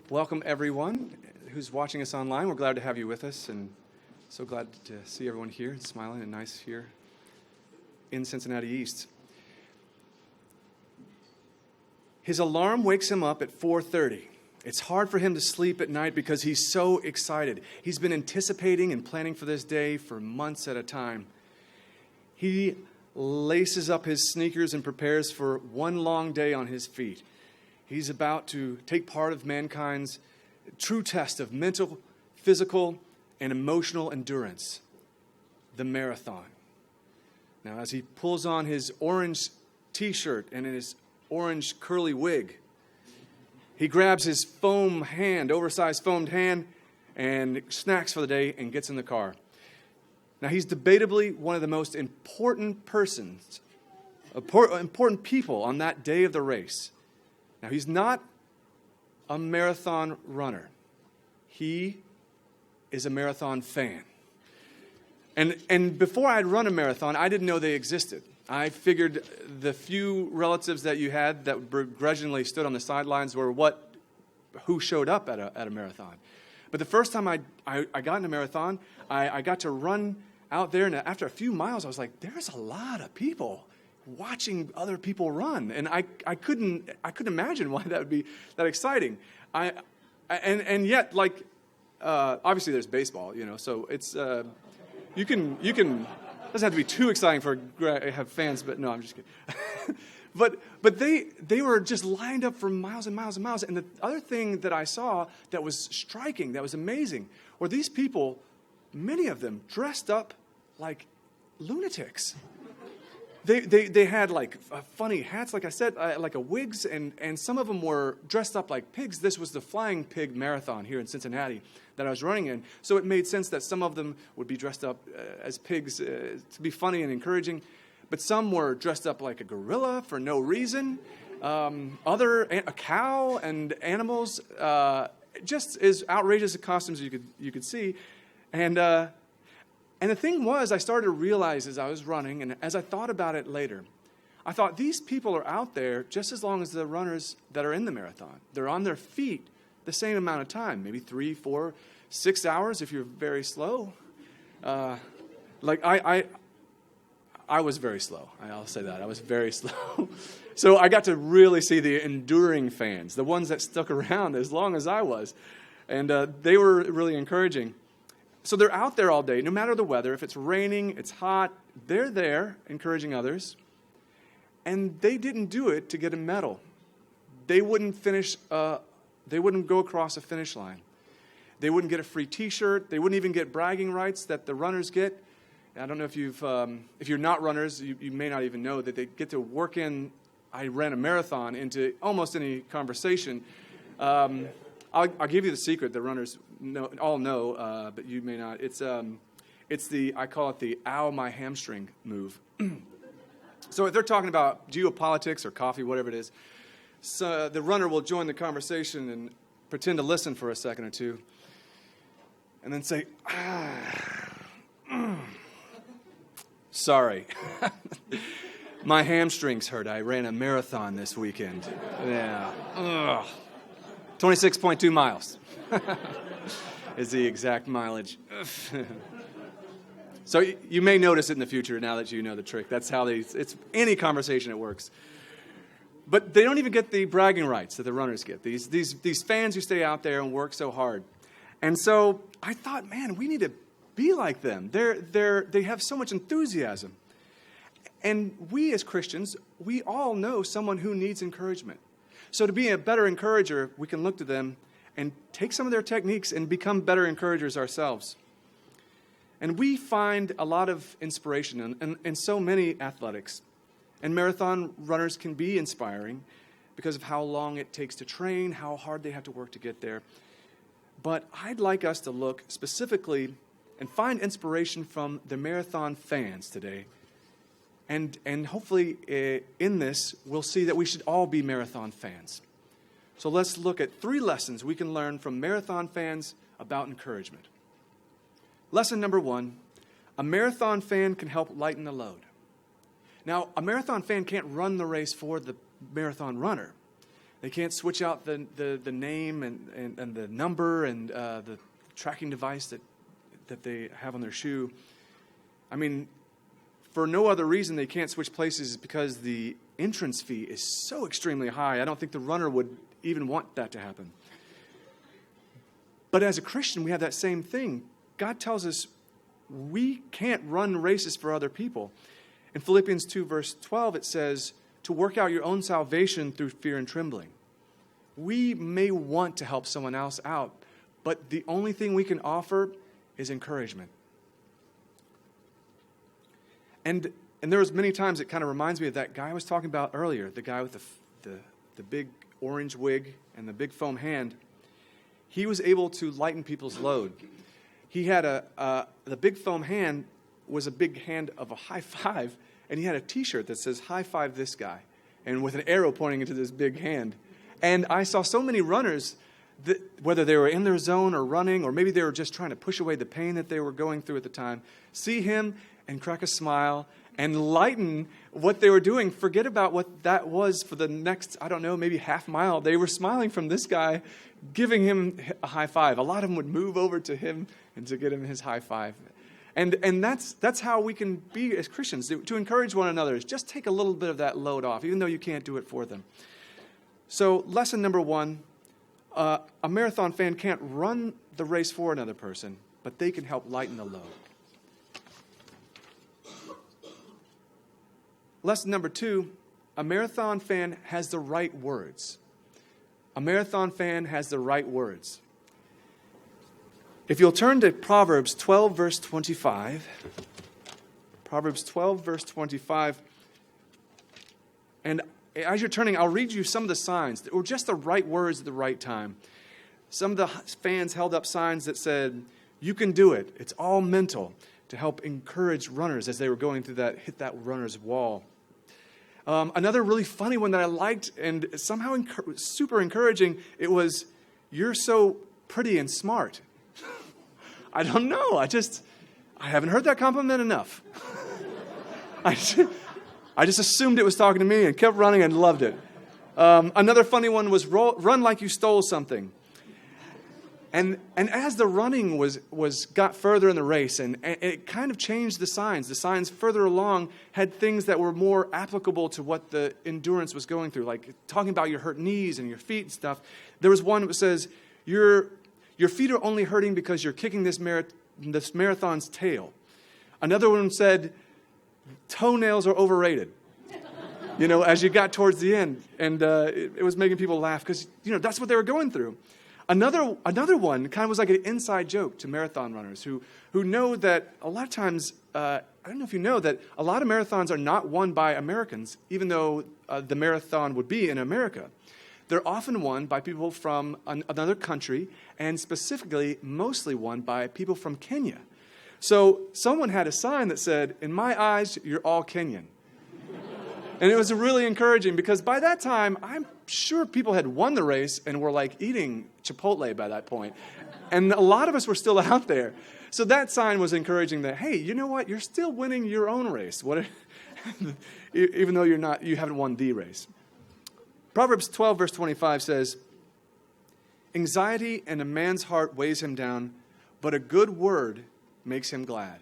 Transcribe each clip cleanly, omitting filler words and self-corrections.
Welcome, everyone who's watching us online. We're glad to have you with us, and so glad to see everyone here and smiling and nice here in Cincinnati East. His alarm wakes him up at 4:30. It's hard for him to sleep at night because he's so excited. He's been anticipating and planning for this day for months at a time. He laces up his sneakers and prepares for one long day on his feet. He's about to take part of mankind's true test of mental, physical, and emotional endurance, the marathon. Now, as he pulls on his orange t-shirt and his orange curly wig, he grabs his oversized foamed hand, and snacks for the day and gets in the car. Now, he's debatably one of the most important people on that day of the race. Now, he's not a marathon runner. He is a marathon fan. And before I'd run a marathon, I didn't know they existed. I figured the few relatives that you had that begrudgingly stood on the sidelines were who showed up at a marathon. But the first time I got in a marathon, I got to run out there, and after a few miles, I was like, there's a lot of people watching other people run, and I couldn't imagine why that would be that exciting. And yet, like, obviously there's baseball, so it's you can doesn't have to be too exciting for have fans, but no, I'm just kidding. but they were just lined up for miles and miles and miles. And the other thing that I saw that was striking, that was amazing, were these people, many of them dressed up like lunatics. They had like funny hats, like I said, like a wigs, and some of them were dressed up like pigs. This was the Flying Pig Marathon here in Cincinnati that I was running in. So it made sense that some of them would be dressed up as pigs to be funny and encouraging. But some were dressed up like a gorilla for no reason. A cow and animals, just as outrageous a costumes as you could see. And the thing was, I started to realize as I was running, and as I thought about it later, I thought these people are out there just as long as the runners that are in the marathon. They're on their feet the same amount of time, maybe 3, 4, 6 hours if you're very slow. I was very slow. I'll say that. I was very slow. So I got to really see the enduring fans, the ones that stuck around as long as I was. And they were really encouraging. So they're out there all day, no matter the weather. If it's raining, it's hot, they're there encouraging others. And they didn't do it to get a medal. They wouldn't go across a finish line. They wouldn't get a free T-shirt. They wouldn't even get bragging rights that the runners get. I don't know if you're not runners, you may not even know that they get to work in, I ran a marathon, into almost any conversation. I'll give you the secret. The runners all know, but you may not. It's I call it the "ow my hamstring" move. So if they're talking about geopolitics or coffee, whatever it is, so the runner will join the conversation and pretend to listen for a second or two, and then say, "Sorry, my hamstrings hurt. I ran a marathon this weekend. Yeah." Ugh. 26.2 miles is the exact mileage. So you may notice it in the future now that you know the trick. That's how it's any conversation it works. But they don't even get the bragging rights that the runners get. These fans who stay out there and work so hard. And so I thought, man, we need to be like them. They have so much enthusiasm. And we as Christians, we all know someone who needs encouragement. So to be a better encourager, we can look to them and take some of their techniques and become better encouragers ourselves. And we find a lot of inspiration in so many athletics. And marathon runners can be inspiring because of how long it takes to train, how hard they have to work to get there. But I'd like us to look specifically and find inspiration from the marathon fans today. And hopefully in this, we'll see that we should all be marathon fans. So let's look at 3 lessons we can learn from marathon fans about encouragement. Lesson number 1, a marathon fan can help lighten the load. Now, a marathon fan can't run the race for the marathon runner, They can't switch out the name and the number and the tracking device that they have on their shoe. I mean, for no other reason they can't switch places is because the entrance fee is so extremely high. I don't think the runner would even want that to happen. But as a Christian, we have that same thing. God tells us we can't run races for other people. In Philippians 2, verse 12, it says, to work out your own salvation through fear and trembling. We may want to help someone else out, but the only thing we can offer is encouragement. And there was many times it kind of reminds me of that guy I was talking about earlier, the guy with the big orange wig and the big foam hand. He was able to lighten people's load. He had the big foam hand was a big hand of a high five, and he had a T-shirt that says, high five this guy, and with an arrow pointing into this big hand. And I saw so many runners, that, whether they were in their zone or running, or maybe they were just trying to push away the pain that they were going through at the time, see him and crack a smile and lighten what they were doing. Forget about what that was for the next, I don't know, maybe half mile. They were smiling from this guy, giving him a high five. A lot of them would move over to him and to get him his high five. And that's how we can be as Christians, to encourage one another, is just take a little bit of that load off, even though you can't do it for them. So lesson number 1, a marathon fan can't run the race for another person, but they can help lighten the load. Lesson number 2, a marathon fan has the right words. A marathon fan has the right words. If you'll turn to Proverbs 12, verse 25. Proverbs 12, verse 25. And as you're turning, I'll read you some of the signs that were just the right words at the right time. Some of the fans held up signs that said, you can do it. It's all mental, to help encourage runners as they were going through that, hit that runner's wall. Another really funny one that I liked and somehow super encouraging, it was, you're so pretty and smart. I don't know. I haven't heard that compliment enough. I just assumed it was talking to me and kept running and loved it. Another funny one was run like you stole something. And as the running got further in the race, and it kind of changed the signs further along had things that were more applicable to what the endurance was going through, like talking about your hurt knees and your feet and stuff. There was one that says, your feet are only hurting because you're kicking this marathon's tail. Another one said, toenails are overrated. As you got towards the end. And it was making people laugh because, that's what they were going through. Another one kind of was like an inside joke to marathon runners who know that a lot of times, I don't know if you know, that a lot of marathons are not won by Americans, even though the marathon would be in America. They're often won by people from another country, and specifically, mostly won by people from Kenya. So someone had a sign that said, in my eyes, you're all Kenyan. And it was really encouraging because by that time, I'm sure people had won the race and were like eating Chipotle by that point. And a lot of us were still out there. So that sign was encouraging that, hey, you know what? You're still winning your own race. Even though you haven't won the race. Proverbs 12, verse 25 says, anxiety in a man's heart weighs him down, but a good word makes him glad.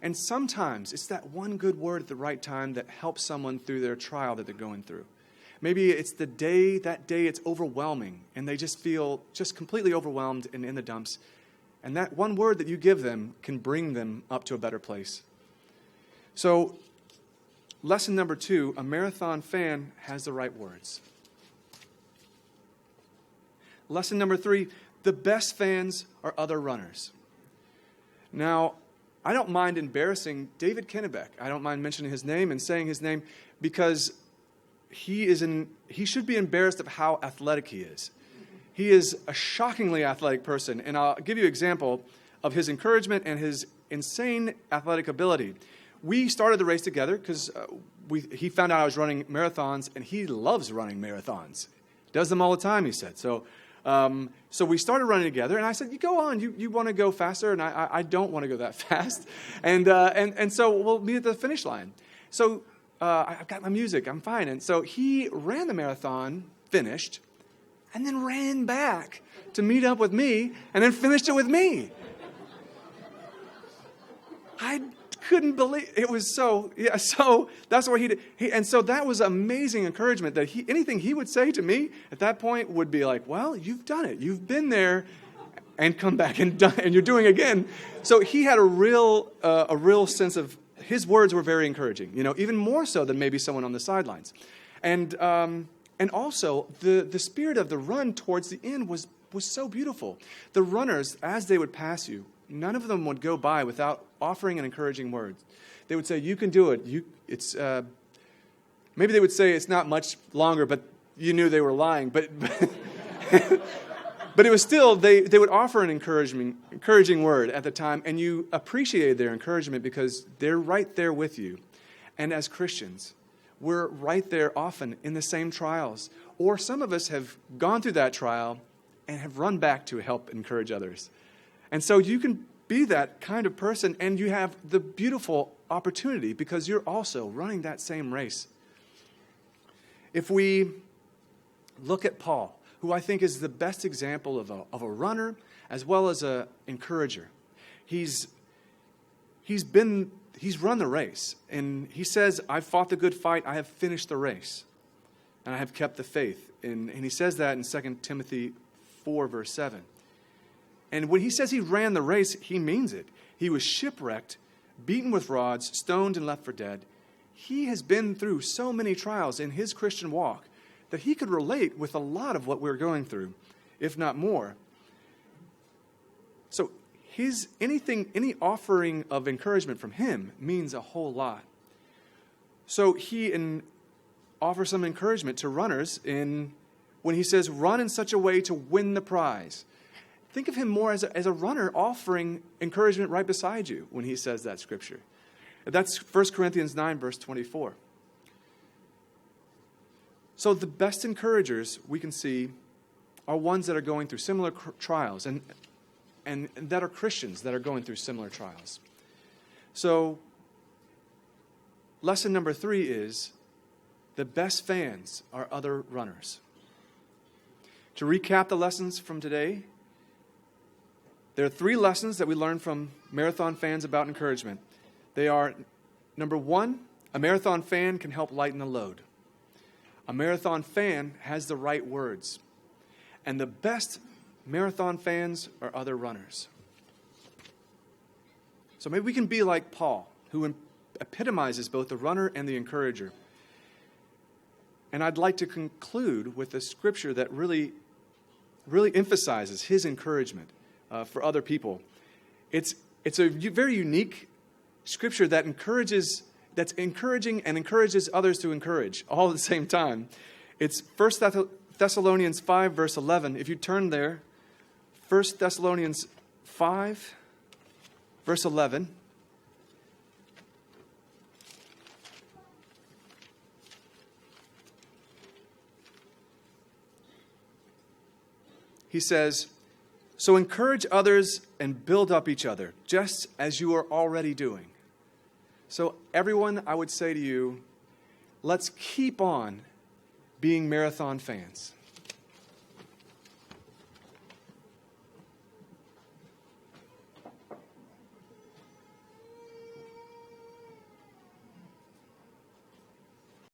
And sometimes it's that one good word at the right time that helps someone through their trial that they're going through. Maybe it's that day it's overwhelming, and they just feel just completely overwhelmed and in the dumps. And that one word that you give them can bring them up to a better place. So, lesson number 2, a marathon fan has the right words. Lesson number 3, the best fans are other runners. Now, I don't mind embarrassing David Kennebeck. I don't mind mentioning his name and saying his name because he should be embarrassed of how athletic he is. He is a shockingly athletic person, and I'll give you an example of his encouragement and his insane athletic ability. We started the race together because he found out I was running marathons, and he loves running marathons. Does them all the time, he said. So we started running together, and I said, "You go on. You want to go faster, and I don't want to go that fast." And so we'll meet at the finish line. So I've got my music. I'm fine. And so he ran the marathon, finished, and then ran back to meet up with me, and then finished it with me. I couldn't believe it was so that's what he did. And so that was amazing encouragement that anything he would say to me at that point would be like, well, you've done it. You've been there and come back and done, and you're doing again. So he had a real sense of, his words were very encouraging, even more so than maybe someone on the sidelines. And also the spirit of the run towards the end was so beautiful. The runners, as they would pass you, none of them would go by without offering an encouraging word. They would say, you can do it. Maybe they would say it's not much longer, but you knew they were lying. But it was still, they would offer an encouraging word at the time, and you appreciated their encouragement because they're right there with you. And as Christians, we're right there often in the same trials. Or some of us have gone through that trial and have run back to help encourage others. And so you can be that kind of person, and you have the beautiful opportunity because you're also running that same race. If we look at Paul, who I think is the best example of a runner as well as an encourager, he's run the race, and he says, "I've fought the good fight, I have finished the race, and I have kept the faith." And he says that in 2 Timothy 4, verse 7. And when he says he ran the race, he means it. He was shipwrecked, beaten with rods, stoned, and left for dead. He has been through so many trials in his Christian walk that he could relate with a lot of what we're going through, if not more. So any offering of encouragement from him means a whole lot. So he offers some encouragement to runners when he says, run in such a way to win the prize. Think of him more as a runner offering encouragement right beside you when he says that scripture. That's 1 Corinthians 9, verse 24. So the best encouragers we can see are ones that are going through similar trials and that are Christians that are going through similar trials. So lesson number 3 is the best fans are other runners. To recap the lessons from today, there are 3 lessons that we learned from marathon fans about encouragement. They are, number 1, a marathon fan can help lighten the load. A marathon fan has the right words. And the best marathon fans are other runners. So maybe we can be like Paul, who epitomizes both the runner and the encourager. And I'd like to conclude with a scripture that really emphasizes his encouragement for other people. It's a very unique scripture that's encouraging and encourages others to encourage all at the same time. It's 1 Thessalonians 5, verse 11. If you turn there, 1 Thessalonians 5, verse 11. He says, "So encourage others and build up each other, just as you are already doing." So everyone, I would say to you, let's keep on being marathon fans.